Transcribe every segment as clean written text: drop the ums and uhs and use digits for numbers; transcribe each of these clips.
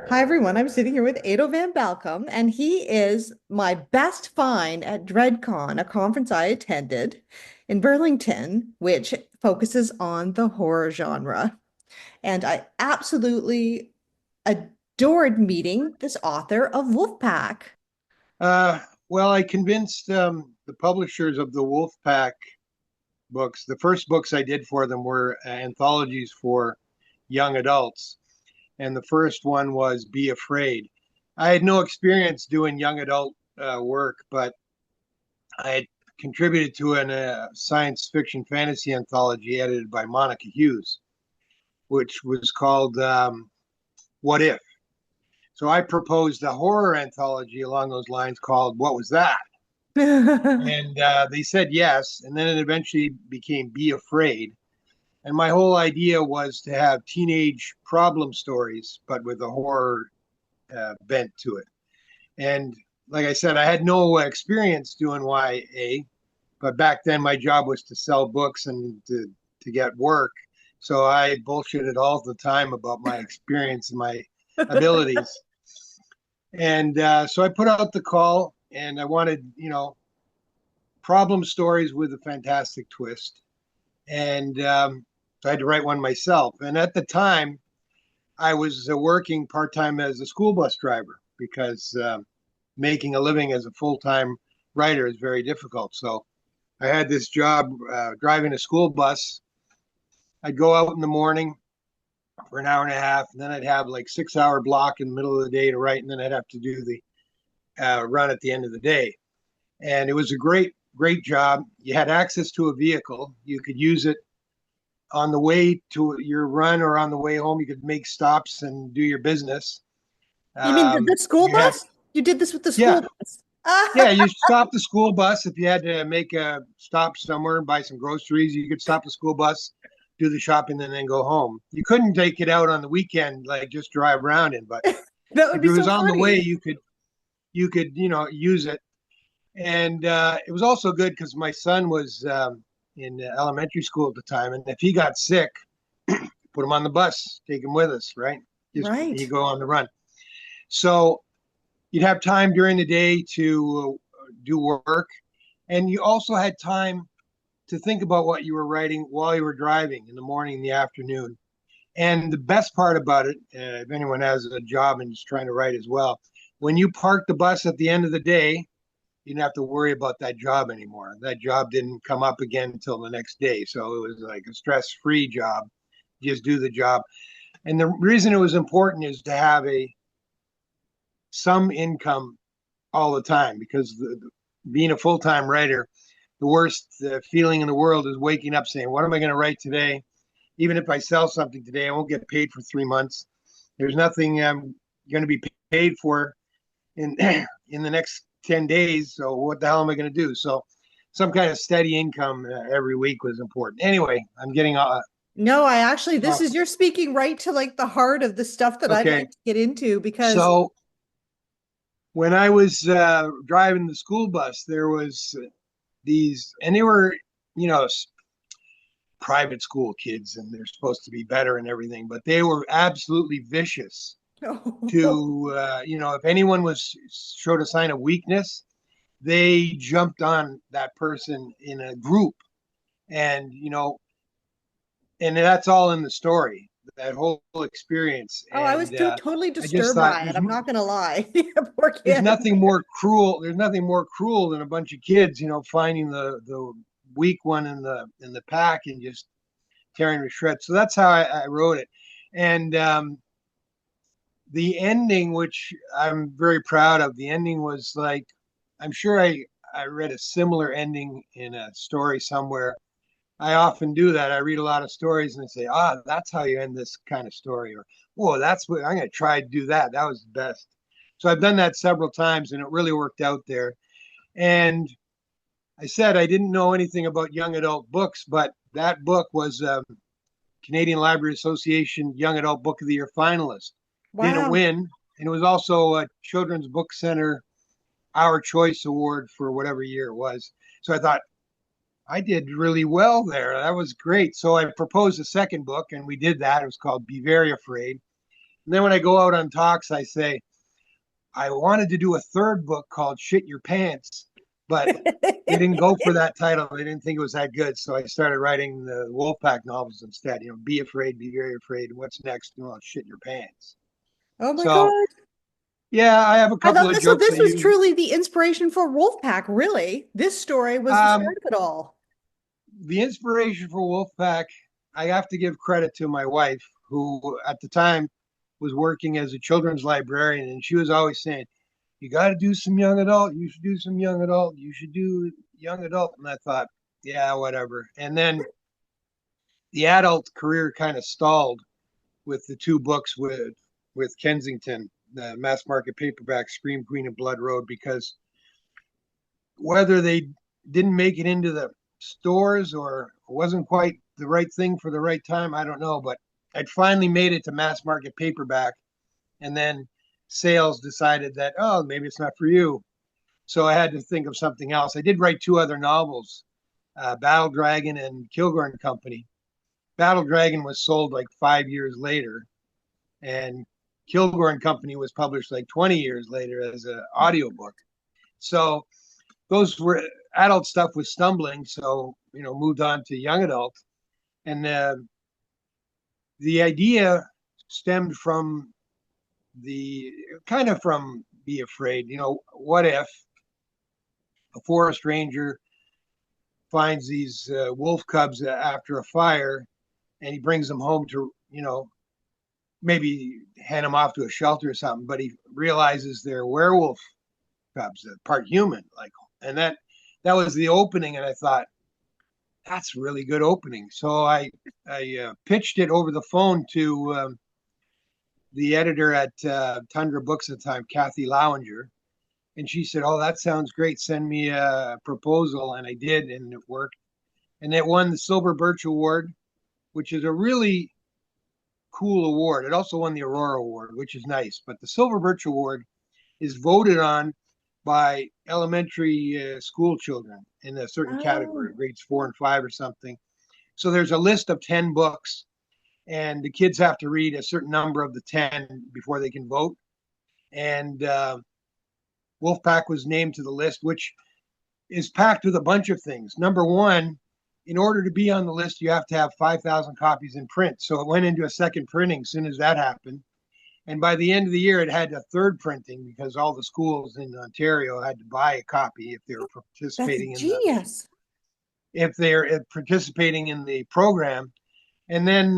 Hi, everyone. I'm sitting here with Edo Van Belkom, and he is my best find at DreadCon, a conference I attended in Burlington, which focuses on the horror genre. And I absolutely adored meeting this author of Wolfpack. Uh, well, I convinced the publishers of the Wolfpack books. The first books I did for them were anthologies for young adults, and the first one was Be Afraid. I had no experience doing young adult work, but I had contributed to a science fiction fantasy anthology edited by Monica Hughes, which was called What If? So I proposed a horror anthology along those lines called What Was That? And they said yes. And then it eventually became Be Afraid. And my whole idea was to have teenage problem stories, but with a horror bent to it. And like I said, I had no experience doing YA, but back then my job was to sell books and to get work. So I bullshitted all the time about my experience and my abilities. And so I put out the call and I wanted, problem stories with a fantastic twist. And so I had to write one myself. And at the time, I was working part time as a school bus driver because making a living as a full time writer is very difficult. So I had this job driving a school bus. I'd go out in the morning for an hour and a half, and then I'd have like 6 hour block in the middle of the day to write, and then I'd have to do the run at the end of the day. And it was a great job. You had access to a vehicle. You could use it on the way to your run or on the way home. You could make stops and do your business. You mean the school You had, bus? You did this with the yeah, school bus. yeah. You stop the school bus if you had to make a stop somewhere and buy some groceries. You could stop the school bus, do the shopping, and then go home. You couldn't take it out on the weekend, like just drive around in. But That would if be it was so on the way, funny. you could use it. And it was also good because my son was in elementary school at the time, and if he got sick, put him on the bus, take him with us, right? Just you Right. go on the run. So you'd have time during the day to do work, and you also had time to think about what you were writing while you were driving in the morning, in the afternoon. And the best part about it, if anyone has a job and is trying to write as well, when you park the bus at the end of the day, you didn't have to worry about that job anymore. That job didn't come up again until the next day. So it was like a stress free job. Just do the job. And the reason it was important is to have a some income all the time because being a full time writer, the worst feeling in the world is waking up saying, "What am I going to write today?" Even if I sell something today, I won't get paid for 3 months. There's nothing I'm going to be paid for in in the next 10 days. So what the hell am I going to do? So some kind of steady income every week was important. Anyway, I'm getting No, I actually, this off. is you're speaking right to like the heart of the stuff that I'd Okay. like to get into because So when I was driving the school bus, there was these, and they were, you know, private school kids, and they're supposed to be better and everything, but they were absolutely vicious to, if anyone was showed a sign of weakness, they jumped on that person in a group, and and that's all in the story, that whole experience. Oh, I was And totally I just disturbed thought by it. I'm not gonna lie. Poor there's kid. nothing more cruel. There's nothing more cruel than a bunch of kids, finding the weak one in the pack and just tearing to shreds. So that's how I wrote it, and the ending, which I'm very proud of, the ending was like, I'm sure I read a similar ending in a story somewhere. I often do that. I read a lot of stories and I say, that's how you end this kind of story, or oh, that's what I'm going to try to do. That was the best. So I've done that several times, and it really worked out there. And I said I didn't know anything about young adult books, but that book was Canadian Library Association Young Adult Book of the Year finalist. Didn't Wow. win, and it was also a Children's Book Center Our Choice Award for whatever year it was. So I thought I did really well there. That was great. So I proposed a second book, and we did that. It was called Be Very Afraid. And then when I go out on talks, I say, I wanted to do a third book called Shit Your Pants, but they didn't go for that title. They didn't think it was that good. So I started writing the Wolfpack novels instead. Be afraid, be very afraid. What's next? Shit your pants. Oh my So God. yeah, I have a I couple thought of this, so jokes I this was use. truly the inspiration for Wolfpack, really. This story was the Um, start of it all. the inspiration for Wolfpack, I have to give credit to my wife, who at the time was working as a children's librarian, and she was always saying, "You got to do some young adult. You should do some young adult. You should do young adult." And I thought, yeah, whatever. And then the adult career kind of stalled with the two books with Kensington, the mass market paperback Scream Queen of Blood Road, because whether they didn't make it into the stores or wasn't quite the right thing for the right time, I don't know. But I'd finally made it to mass market paperback, and then sales decided that, oh, maybe it's not for you. So I had to think of something else. I did write two other novels, Battle Dragon and Kilgore and Company. Battle Dragon was sold like 5 years later, and Kilgore and Company was published like 20 years later as an audiobook. So those were adult stuff was stumbling. So, moved on to young adult. And the idea stemmed from the kind of from Be Afraid. What if a forest ranger finds these wolf cubs after a fire, and he brings them home to, maybe hand them off to a shelter or something, but he realizes they're werewolf cubs, part human, like, and that was the opening, and I thought that's a really good opening. So I pitched it over the phone to the editor at Tundra Books at the time, Kathy Lowinger, and she said, "Oh, that sounds great. Send me a proposal," and I did, and it worked, and it won the Silver Birch Award, which is a really cool award. It also won the Aurora Award, which is nice, but the Silver Birch Award is voted on by elementary school children in a certain category, Oh, grades 4 and 5 or something. So there's a list of 10 books, and the kids have to read a certain number of the 10 before they can vote. And Wolfpack was named to the list, which is packed with a bunch of things. Number one, in order to be on the list, you have to have 5,000 copies in print. So it went into a second printing as soon as that happened. And by the end of the year, it had a third printing because all the schools in Ontario had to buy a copy if they were that's participating in the genius. if they're participating in the program. And then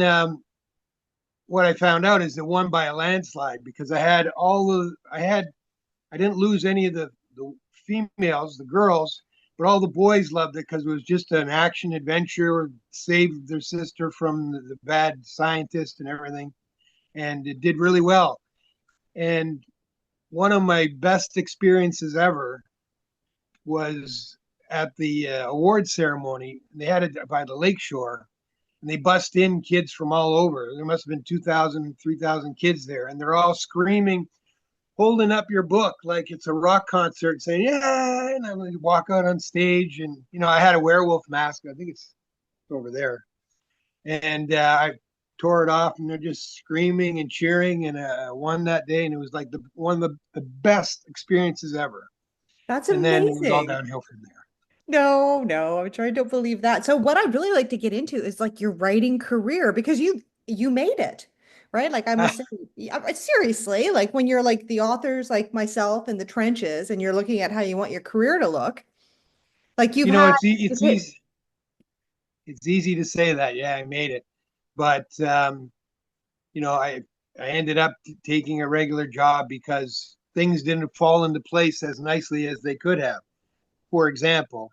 what I found out is it won by a landslide because I didn't lose any of the females, the girls, but all the boys loved it because it was just an action adventure, saved their sister from the bad scientist and everything, and it did really well. And one of my best experiences ever was at the award ceremony. They had it by the lakeshore, and they bust in kids from all over. There must have been 2,000, 3,000 kids there, and they're all screaming, holding up your book like it's a rock concert, saying, "Yeah!" And I would walk out on stage, and I had a werewolf mask. I think it's over there, and I tore it off, and they're just screaming and cheering, and won that day, and it was like one of the best experiences ever. That's And then it was all amazing. downhill from there. No, no, I'm trying to believe that. So what I'd really like to get into is like your writing career because you made it, right? Like I'm assuming, yeah, seriously, like when you're like the authors like myself in the trenches and you're looking at how you want your career to look, like you you've know, had it's you've it's hit. easy it's easy to say that. Yeah, I made it, but I ended up taking a regular job because things didn't fall into place as nicely as they could have. For example,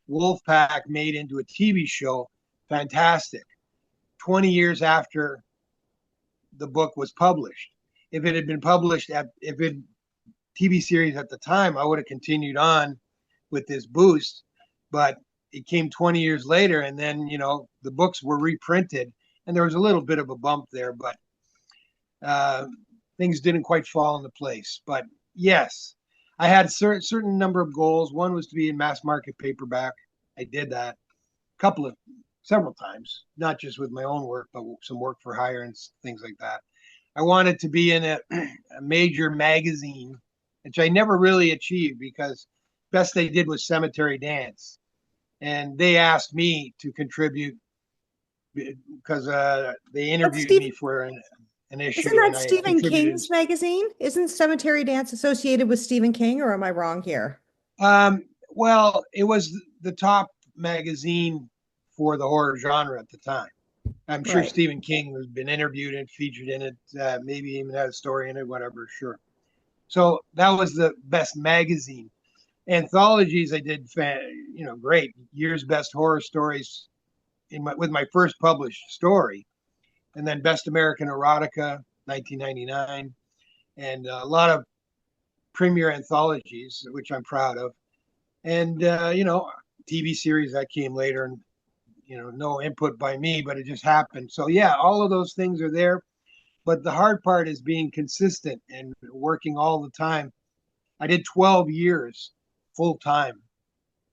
Wolfpack made into a TV show, fantastic. 20 years after the book was published. If it had been published if it TV series at the time, I would have continued on with this boost, but it came 20 years later, and then the books were reprinted, and there was a little bit of a bump there, but uh, things didn't quite fall into place. But yes, I had a certain number of goals. One was to be in mass market paperback. I did that several times, not just with my own work, but some work for hire and things like that. I wanted to be in a major magazine, which I never really achieved because best they did was Cemetery Dance, and they asked me to contribute because they That's interviewed me Stephen. for an Isn't issue, that and I Stephen contributed. King's magazine? Isn't Cemetery Dance associated with Stephen King, or am I wrong here? Well, it was the top magazine for the horror genre at the time. I'm sure Right. Stephen King has been interviewed and featured in it, maybe even had a story in it, whatever. Sure. So that was the best magazine. Anthologies, I did, great year's best horror stories with my first published story, and then best American erotica, 1999, and a lot of premier anthologies, which I'm proud of, and TV series that came later, and no input by me, but it just happened. So yeah, all of those things are there. But the hard part is being consistent and working all the time. I did 12 years full time,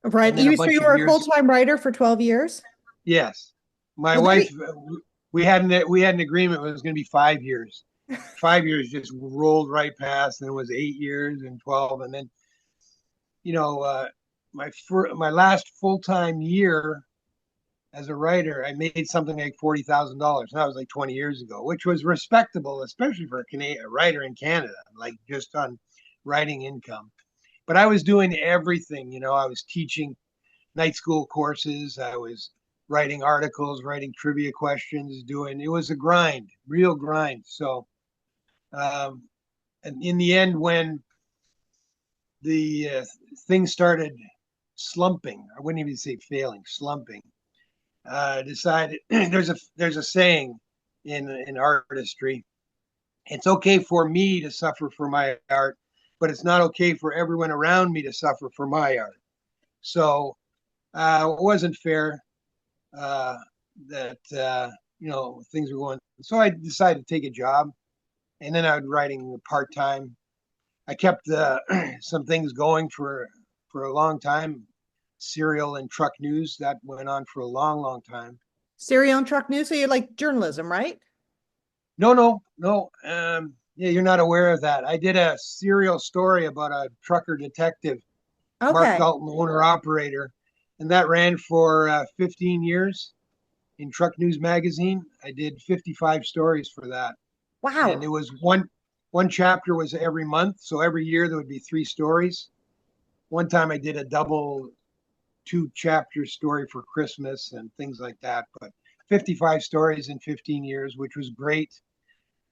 Right. and then a So bunch you of were a years. full-time writer for 12 years? Yes, my Well, that wife. We had an agreement. It was going to be 5 years. 5 years just rolled right past, and it was 8 years and 12, and then you know uh, my last full time year as a writer, I made something like $40,000. That was like 20 years ago, which was respectable, especially for a writer in Canada, like just on writing income. But I was doing everything. I was teaching night school courses. I was writing articles, writing trivia questions, it was a grind, real grind. So, um, and in the end, when the things started slumping, I wouldn't even say failing, slumping, decided there's a saying in artistry. It's okay for me to suffer for my art, but it's not okay for everyone around me to suffer for my art. So it wasn't fair that things were going. So I decided to take a job, and then I was writing part time. I kept some things going for a long time. Serial and truck news that went on for a long, long time. Serial and truck news. So you like journalism, right? No, no, no. Yeah, you're not aware of that. I did a serial story about a trucker detective, Mark Okay. Dalton, owner operator, and that ran for 15 years in Truck News Magazine. I did 55 stories for that, and it Wow. was one chapter was every month, so every year there would be 3 stories. One time I did a double 2 chapter story for Christmas and things like that, but 55 stories in 15 years, which was great.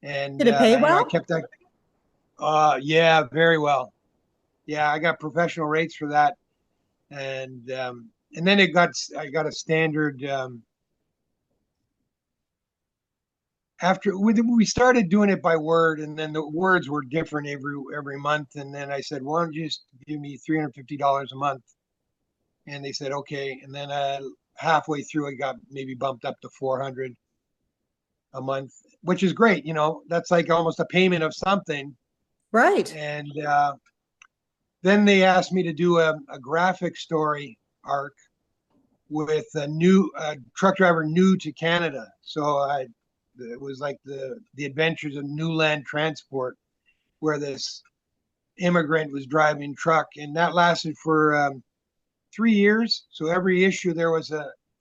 And Did it pay I well? kept that. Yeah, very well. Yeah, I got professional rates for that, and then I got a standard. After we started doing it by word, and then the words were different every month, and then I said, "Why don't you just give me $350 a month?" And they said, "Okay." And then halfway through, it got maybe bumped up to 400 a month, which is great. That's like almost a payment of something. Right. And then they asked me to do a graphic story arc with a new truck driver new to Canada. So it was like the adventures of New Land Transport, where this immigrant was driving truck, and that lasted for 3 years. So every issue there was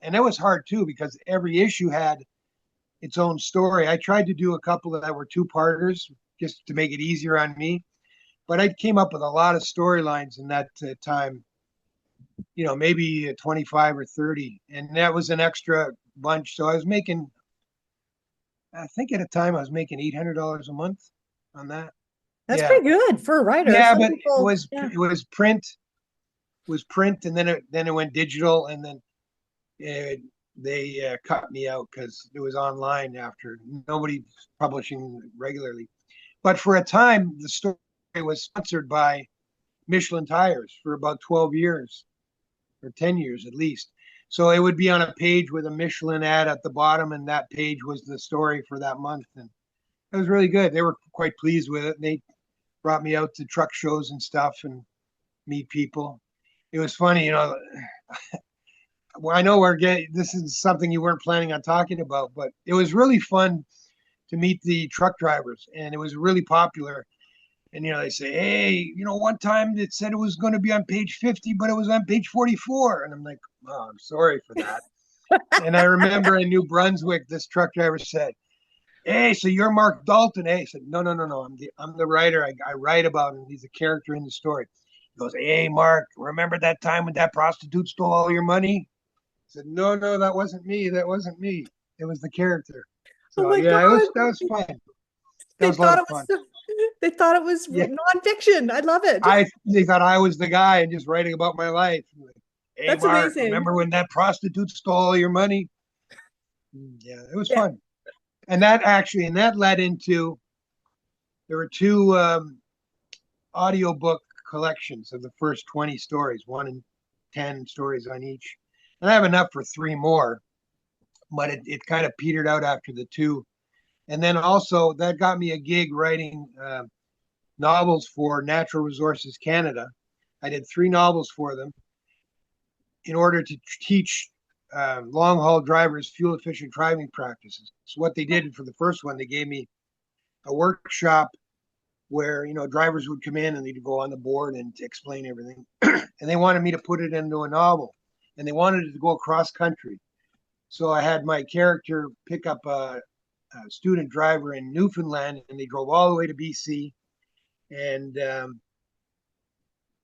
and it was hard too because every issue had its own story. I tried to do a couple that were two-parters just to make it easier on me, but I came up with a lot of storylines in that time, maybe 25 or 30. And that was an extra bunch. So I think at a time I was making $800 a month on that. That's Yeah. pretty good for a writer. Yeah. Some But it people, was, yeah. it was print, and then it went digital, and then they cut me out because it was online after nobody publishing regularly. But for a time, the story was sponsored by Michelin tires for about 12 years or 10 years at least. So it would be on a page with a Michelin ad at the bottom, and that page was the story for that month. And it was really good. They were quite pleased with it. And they brought me out to truck shows and stuff and meet people. It was funny, well, I know this is something you weren't planning on talking about, but it was really fun to meet the truck drivers, and it was really popular. And they say, hey, one time it said it was going to be on page 50, but it was on page 44. And I'm like, oh, I'm sorry for that. And I remember in New Brunswick, this truck driver said, hey, so you're Mark Dalton, eh? I said, no, no, no, no. I'm the writer. I write about him. He's a character in the story. He goes, hey, Mark, remember that time when that prostitute stole all your money? I said, no, no, that wasn't me. That wasn't me. It was the character. Oh So my yeah, God. that was fun. That They was a lot thought of it was fun. they thought it was Yeah, nonfiction. I love it. they thought I was the guy and just writing about my life. Like, hey, That's Mark, amazing. remember when that prostitute stole all your money? Yeah, it was Yeah. fun. And that led into there were two audiobook collections of the first 20 stories, one and 10 stories on each. And I have enough for three more, but it kind of petered out after the two. And then also that got me a gig writing novels for Natural Resources Canada. I did three novels for them in order to teach long haul drivers fuel efficient driving practices. So what they did for the first one, they gave me a workshop where drivers would come in and they'd go on the board and explain everything, and they wanted me to put it into a novel, and they wanted it to go across country. So I had my character pick up a student driver in Newfoundland, and they drove all the way to BC, and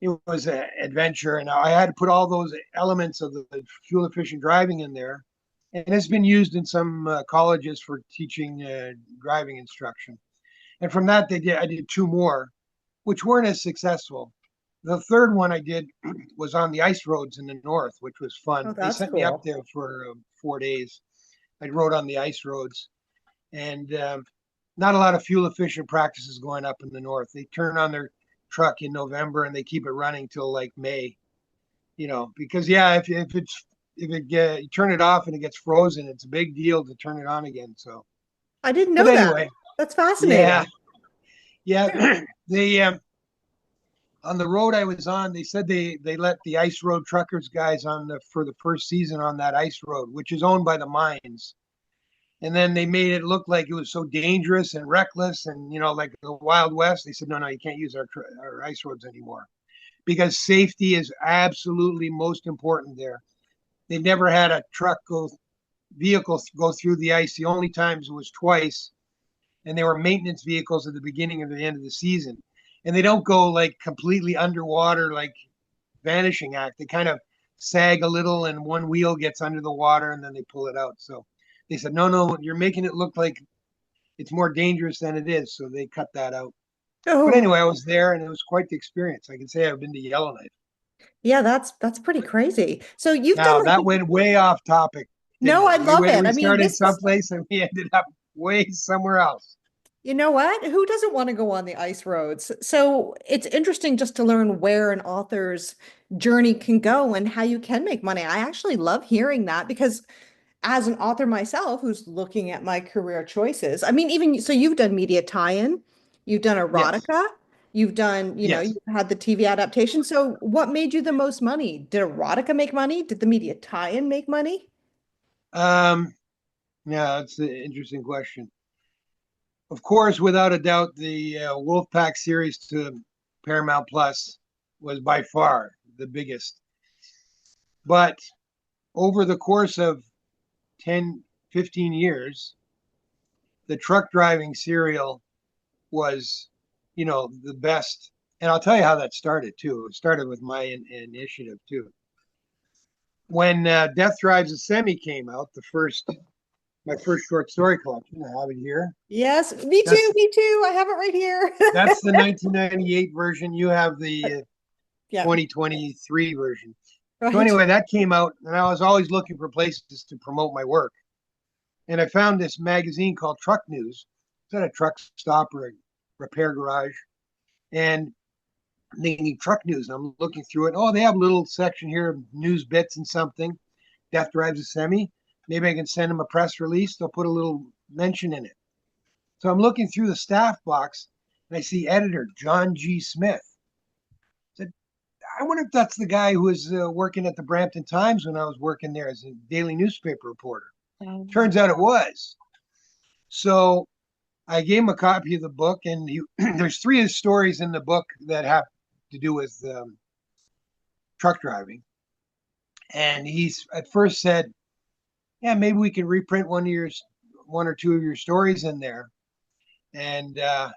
it was an adventure, and I had to put all those elements of the fuel efficient driving in there, and it's been used in some colleges for teaching driving instruction. And from that, I did two more, which weren't as successful. The third one I did was on the ice roads in the north, which was Oh, fun. They that's sent me up cool. there for 4 days. I rode on the ice roads, and not a lot of fuel efficient practices going up in the north. They turn on their truck in November and they keep it running till like May. Because yeah, if you turn it off and it gets frozen, it's a big deal to turn it on again. So, I didn't but know that. anyway, That's yeah, fascinating. yeah. they On the road I was on, they said they let the ice road truckers guys on for the first season on that ice road, which is owned by the mines. And then they made it look like it was so dangerous and reckless, and like the Wild West. They said, no, no, you can't use our ice roads anymore because safety is absolutely most important there. They never had a vehicle go through the ice. The only times it was twice, and they were maintenance vehicles at the beginning and the end of the season. And they don't go like completely underwater like Vanishing Act. They kind of sag a little, and one wheel gets under the water, and then they pull it out. So they said, no, no, you're making it look like it's more dangerous than it is. So they cut that out. But Oh, anyway, I was there, and it was quite the experience. I can say I've been to Yellowknife. yeah, that's pretty crazy. So you've done Now like that went way off topic, didn't no, it? I We love went, it. we I mean, started this is someplace and we ended up way somewhere else. you know what? Who doesn't want to go on the ice roads? So it's interesting just to learn where an author's journey can go and how you can make money. I actually love hearing that because as an author myself who's looking at my career choices, I mean, even so, you've done media tie-in, you've done Yes, erotica, you've done, yes. you've had the TV adaptation. So what made you the most money? Did erotica make money? Did the media tie-in make money? Um, yeah, that's an interesting question. Of course, without a doubt, the Wolfpack series to Paramount Plus was by far the biggest. But over the course of 10, 15 years, the truck driving serial was, the best. And I'll tell you how that started too. It started with my initiative too. When Death Drives a Semi came out, my first short story collection, I have it here. Yes, me too, That's me too. I have it right here. that's the 1998 version. You have the Yeah, 2023 version. So right. anyway, that came out, and I was always looking for places to promote my work. And I found this magazine called Truck News. It's at a truck stop or a repair garage, and they need truck news. And I'm looking through it. Oh, they have a little section here of news bits and something. Death Drives a Semi. Maybe I can send them a press release. They'll put a little mention in it. So I'm looking through the staff box, and I see editor John G. Smith. I said, I wonder if that's the guy who was working at the Brampton Times when I was working there as a daily newspaper reporter. Um, Turns out it was. So I gave him a copy of the book, and there's three stories in the book that have to do with truck driving. And he's at first said, "Yeah, maybe we can reprint one or two of your stories in there." And I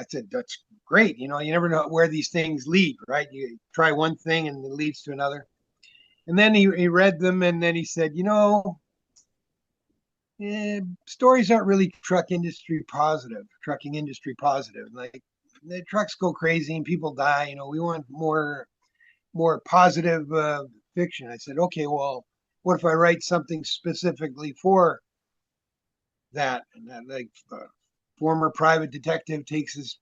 said, "That's great. You know, you never know where these things lead, right? You try one thing and it leads to another." And then he read them, and then he said, stories aren't really trucking industry positive. Like the trucks go crazy and people die. We want more positive fiction. I said, okay, well, what if I write something specifically for that? And that, like, former private detective takes his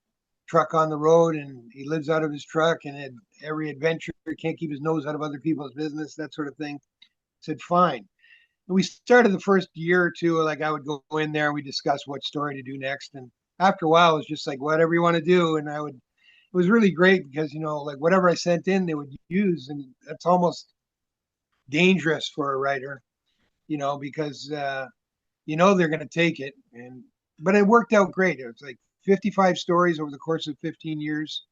truck on the road and he lives out of his truck, and every adventure can't keep his nose out of other people's business, that sort of thing. I said, fine. And we started the first year or two, like I would go in there and we discuss what story to do next. And after a while, it was just like, whatever you want to do. And it was really great because, like whatever I sent in, they would use. And that's almost dangerous for a writer, because, they're going to take it. But it worked out great. It was like 55 stories over the course of 15 years.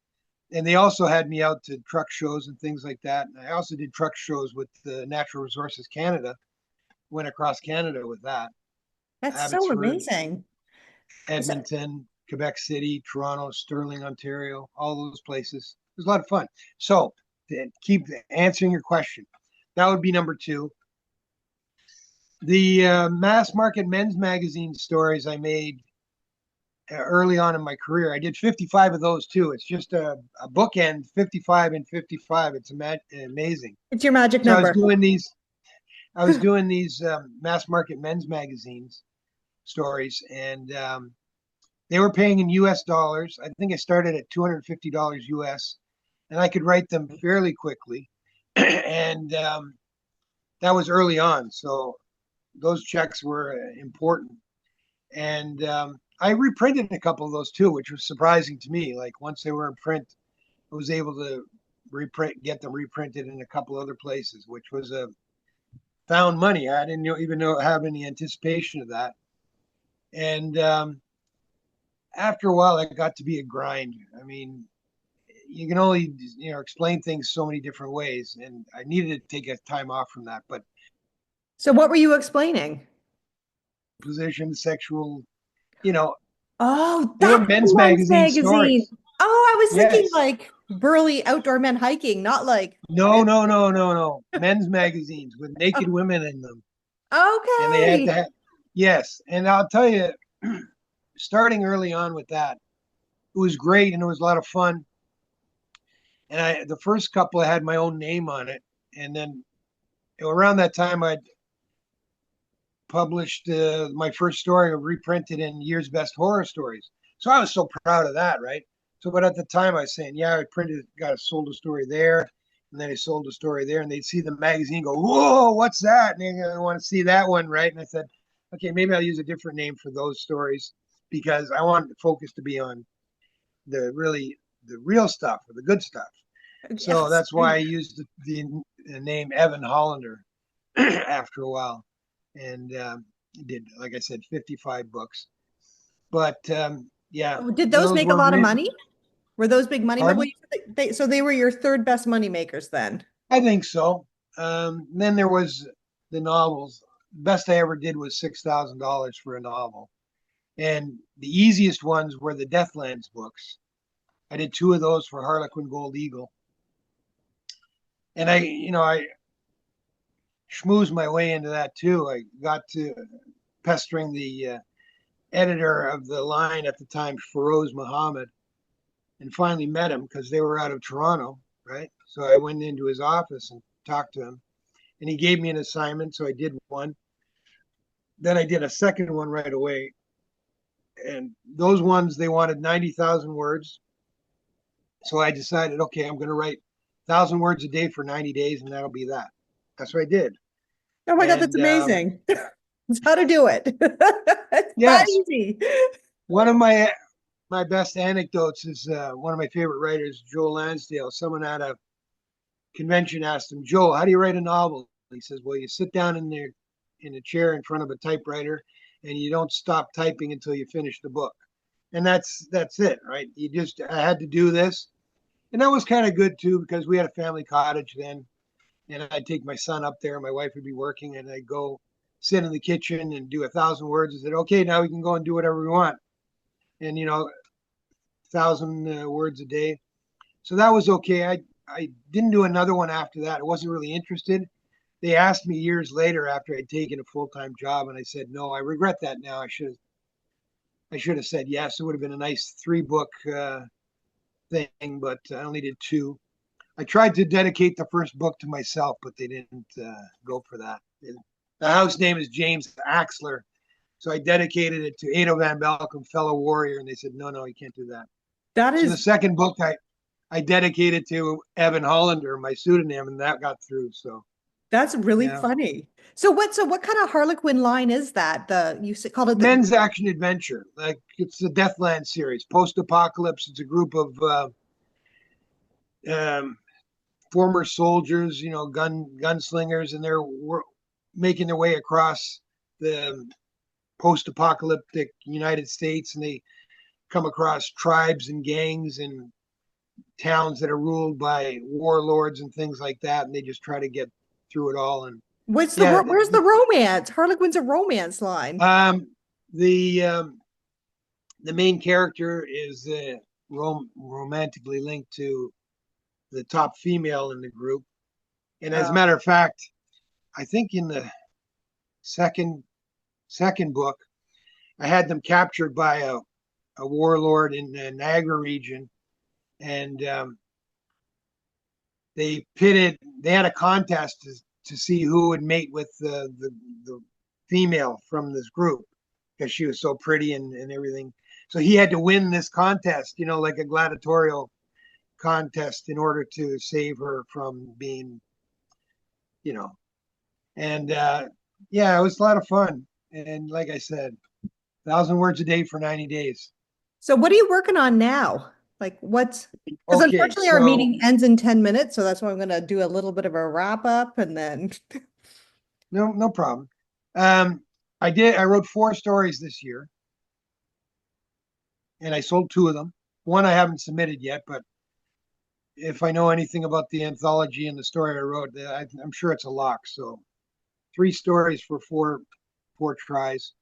And they also had me out to truck shows and things like that. And I also did truck shows with the Natural Resources Canada, went across Canada with that. That's so Abbotsford, amazing. So, Edmonton, Quebec City, Toronto, Sterling, Ontario, all those places. It was a lot of fun. So, to keep answering your question, that would be number two. The mass market men's magazine stories I made early on in my career, I did 55 of those too. It's just a bookend, 55 and 55. It's amazing. it's your magic So number. I was doing these mass market men's magazines stories, and they were paying in US dollars. I think I started at $250 US, and I could write them fairly quickly. And that was early on. So those checks were important. And I reprinted a couple of those too, which was surprising to me. Like once they were in print, I was able to get them reprinted in a couple other places, which was a found money. I didn't even have any anticipation of that. And after a while, it got to be a grind. I mean, you can only explain things so many different ways, and I needed to take a time off from that. But So what were you explaining? position, sexual, you know, Oh, they were that's men's the men's magazine magazine. stories. Oh, I was thinking Yes. like burly outdoor men hiking, not like No, no, no, no, no. Men's magazines with naked oh, women in them, and they had to okay. have. Yes, and I'll tell you, starting early on with that, it was great and it was a lot of fun. And the first couple I had my own name on it, and then around that time I'd published my first story reprinted in Year's Best Horror Stories. So I was so proud of that, right? So, but at the time I was saying, yeah, I sold a story there, and then I sold a story there, and they'd see the magazine, go, whoa, what's that? And they want to see that one, right? And I said, okay, maybe I'll use a different name for those stories because I want the focus to be on the real stuff or the good stuff. So Yes. that's why I used the name Evan Hollander after a while, and did, like I said, 55 books. But yeah, Oh, did those those make a were lot of written. money? Were those big money? Well, Pardon? so they were your third best money makers then. I think so. Then there was the novels. Best I ever did was $6,000 for a novel, and the easiest ones were the Deathlands books. I did two of those for Harlequin Gold Eagle, and I schmoozed my way into that too. I got to pestering the editor of the line at the time, Feroz Muhammad, and finally met him because they were out of Toronto, right? So I went into his office and talked to him, and he gave me an assignment. So I did one. Then I did a second one right away. And those ones, they wanted 90,000 words. So I decided, okay, I'm going to write 1,000 words a day for 90 days, and that'll be that. That's what I did. Oh my God, that's And amazing. It's how to do it. It's that yes, easy. one of my best anecdotes is one of my favorite writers, Joe Lansdale. Someone at a convention asked him, Joe, how do you write a novel? He says, well, you sit down in a chair in front of a typewriter and you don't stop typing until you finish the book. And that's it, right? You just I had to do this, and that was kind of good too because we had a family cottage then, and I'd take my son up there. My wife would be working, and I'd go sit in the kitchen and do 1,000 words. And said, okay, now we can go and do whatever we want, and 1,000 words a day. So that was okay. I didn't do another one after that. I wasn't really interested. They asked me years later after I'd taken a full time job, and I said no. I regret that now. I should have said yes. It would have been a nice 3 book thing, but I only did 2. I tried to dedicate the first book to myself, but they didn't go for that. The house name is James Axler, so I dedicated it to Edo Van Belkom, fellow warrior, and they said, no, no, you can't do that. That So the is second book I dedicated to Evan Hollander, my pseudonym, and that got through. So that's really yeah, funny. So what kind of Harlequin line is that? Called it the men's action adventure, like it's the Deathland series, post-apocalypse. It's a group of um, former soldiers, gunslingers, and they're making their way across the post-apocalyptic United States, and they come across tribes and gangs and towns that are ruled by warlords and things like that, and they just try to get through it all. And yeah, where's the romance? Harlequin's a romance line. um, the the main character is romantically linked to the top female in the group, and as a Oh. matter of fact, I think in the second second book, I had them captured by a warlord in the Niagara region, and they had a contest to see who would mate with the female from this group because she was so pretty and everything. So he had to win this contest, like a gladiatorial contest in order to save her from being, you know, and yeah, it was a lot of fun. And like I said, 1,000 words a day for 90 days. So what are you working on now? Like what's because Okay, unfortunately our so meeting ends in 10 minutes, so that's why I'm gonna do a little bit of a wrap up and then no problem. Um, I wrote 4 stories this year, and I sold 2 of them. One I haven't submitted yet, but if I know anything about the anthology and the story I wrote, I'm sure it's a lock. So 3 stories for four tries.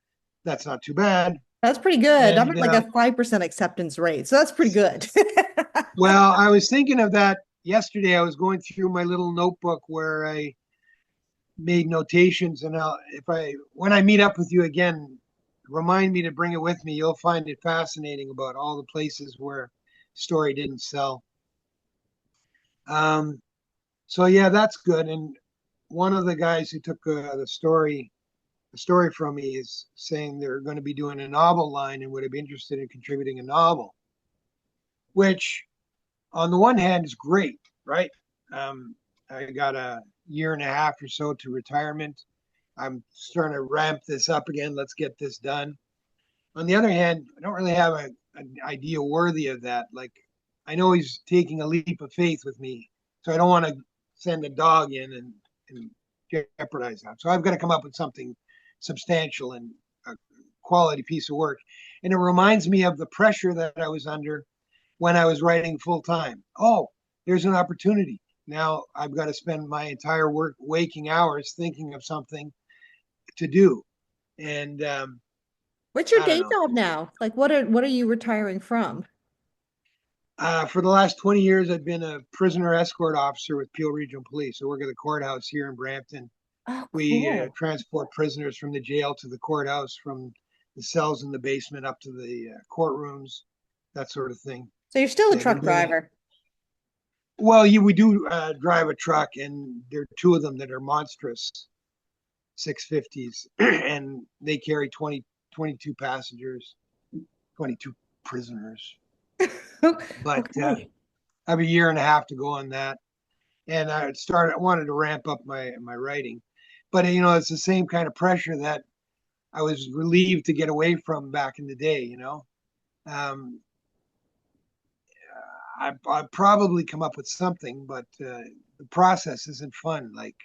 That's not too bad. that's pretty good. I'm And at like a 5% acceptance rate, so that's pretty good. well, I was thinking of that yesterday. I was going through my little notebook where I made notations, and if I when I meet up with you again, remind me to bring it with me. You'll find it fascinating about all the places where story didn't sell. Um, so yeah, that's good. And one of the guys who took the story from me is saying they're going to be doing a novel line and would be interested in contributing a novel, which on the one hand is great, right? Um, I got a year and a half or so to retirement. I'm starting to ramp this up again. Let's get this done. On the other hand, I don't really have an idea worthy of that. Like, I know he's taking a leap of faith with me, so I don't want to send a dog in and jeopardize that. So I've got to come up with something substantial and a quality piece of work. And it reminds me of the pressure that I was under when I was writing full time. Oh, there's an opportunity. Now I've got to spend my entire waking hours thinking of something to do. And What's your I don't day know. job now? Like what are you retiring from? For the last 20 years, I've been a prisoner escort officer with Peel Regional Police. I work at the courthouse here in Brampton. Oh, We cool. transport prisoners from the jail to the courthouse, from the cells in the basement up to the courtrooms, that sort of thing. So you're still a I've been truck doing it. driver. Well, we do drive a truck, and there are 2 of them that are monstrous 650s, and they carry 22 passengers, 22 prisoners. But Okay. I have a year and a half to go on that, and I wanted to ramp up my writing, but it's the same kind of pressure that I was relieved to get away from back in the day. Um, I probably come up with something, but the process isn't fun. Like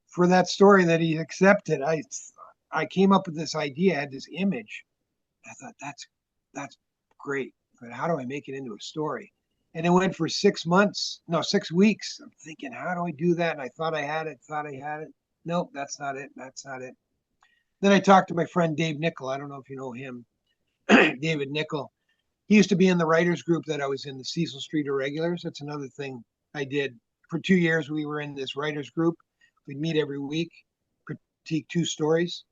for that story that he accepted, I came up with this idea, I had this image. I thought that's great, but how do I make it into a story? And it went for 6 months, no, 6 weeks. I'm thinking, how do I do that? And I thought I had it, thought I had it. Nope, that's not it. That's not it. Then I talked to my friend Dave Nickel. I don't know if you know him, David Nickel. He used to be in the writers group that I was in, the Cecil Street Irregulars. That's another thing I did. For 2 years, we were in this writers group. We'd meet every week, critique two stories.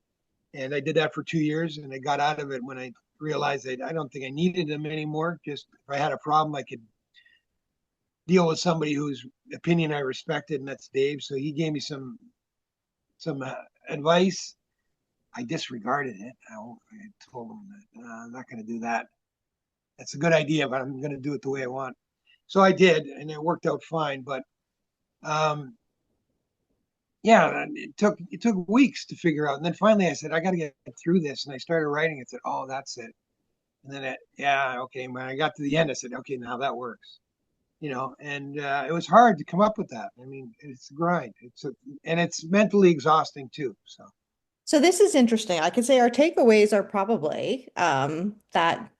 And I did that for 2 years, and I got out of it when I realized that I don't think I needed them anymore. Just if I had a problem, I could deal with somebody whose opinion I respected, and that's Dave. So he gave me some advice. I disregarded it. I told him that I'm not going to do that. That's a good idea, but I'm going to do it the way I want. So I did, and it worked out fine. But um, yeah, it took weeks to figure out, and then finally I said I got to get through this, and I started writing. I said, oh, that's it. And then yeah, okay. When I got to the end, I said, okay, now that works. And it was hard to come up with that. I mean, it's a grind. And it's mentally exhausting too. So So this is interesting. I could say our takeaways are probably that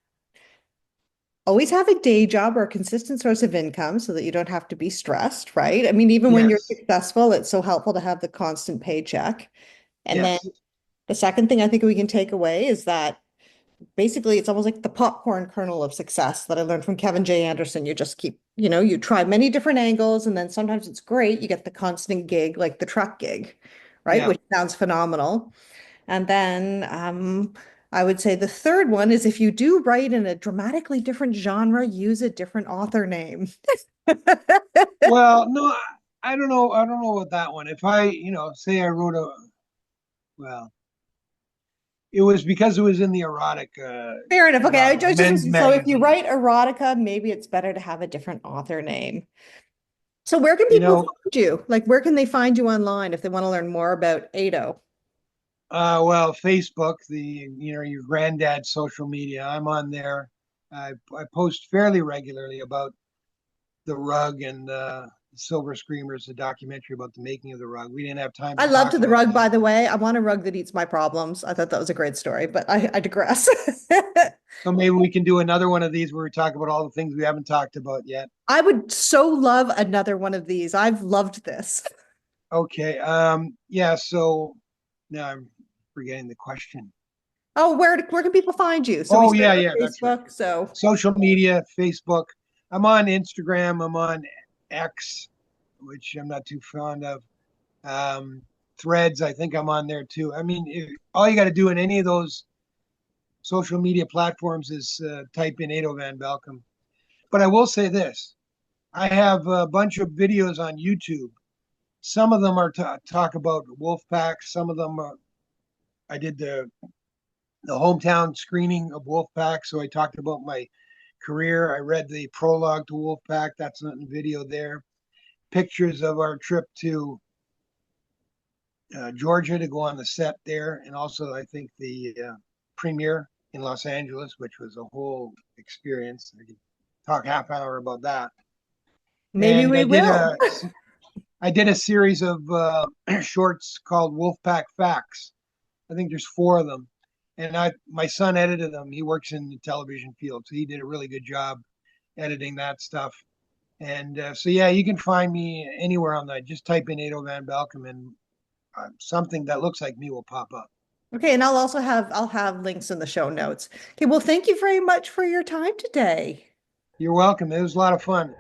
always have a day job or a consistent source of income so that you don't have to be stressed, right? I mean, even when you're yes, successful, it's so helpful to have the constant paycheck. And then yes, the second thing I think we can take away is that basically it's almost like the popcorn kernel of success that I learned from Kevin J. Anderson. You just keep, you try many different angles, and then sometimes it's great. You get the constant gig, like the truck gig, right? yeah. Which sounds phenomenal. And then I would say the third one is if you do write in a dramatically different genre, use a different author name. Well, no, I don't know. I don't know about that one. If I, say I wrote well, it was because it was in the erotic Fair enough. Okay, I genre, men's just so if you magazine. write erotica, maybe it's better to have a different author name. So where can You people know, find you? Like where can they find you online if they want to learn more about Ado? well, Facebook, your granddad's social media. I'm on there. I post fairly regularly about the rug and Silver Screamers, the documentary about the making of the rug. We didn't have time I to loved talk the about rug, that. by the way. I want a rug that eats my problems. I thought that was a great story, but I digress. So maybe we can do another one of these where we talk about all the things we haven't talked about yet. I would so love another one of these. I've loved this. Okay. Yeah. So now I'm forgetting the question. Oh, where can people find you? So we Oh, started yeah, with yeah, that's right. Facebook. So Social media, Facebook. I'm on Instagram. I'm on X, which I'm not too fond of. Um, Threads, I think I'm on there too. I mean, all you got to do in any of those social media platforms is type in Edo Van Belkom. But I will say this: I have a bunch of videos on YouTube. Some of them are talk about Wolfpack. Some of them I did the hometown screening of Wolfpack, so I talked about my career. I read the prologue to Wolfpack. That's not in video there. Pictures of our trip to Georgia to go on the set there, and also I think the premiere in Los Angeles, which was a whole experience. I could talk half hour about that. maybe And we will. I did a series of shorts called Wolfpack Facts. I think there's four of them, and my son edited them. He works in the television field, so he did a really good job editing that stuff. And so yeah, you can find me anywhere on that. Just type in Edo Van Belkom, and something that looks like me will pop up. Okay, and I'll have links in the show notes. Okay, well, thank you very much for your time today. You're welcome. It was a lot of fun.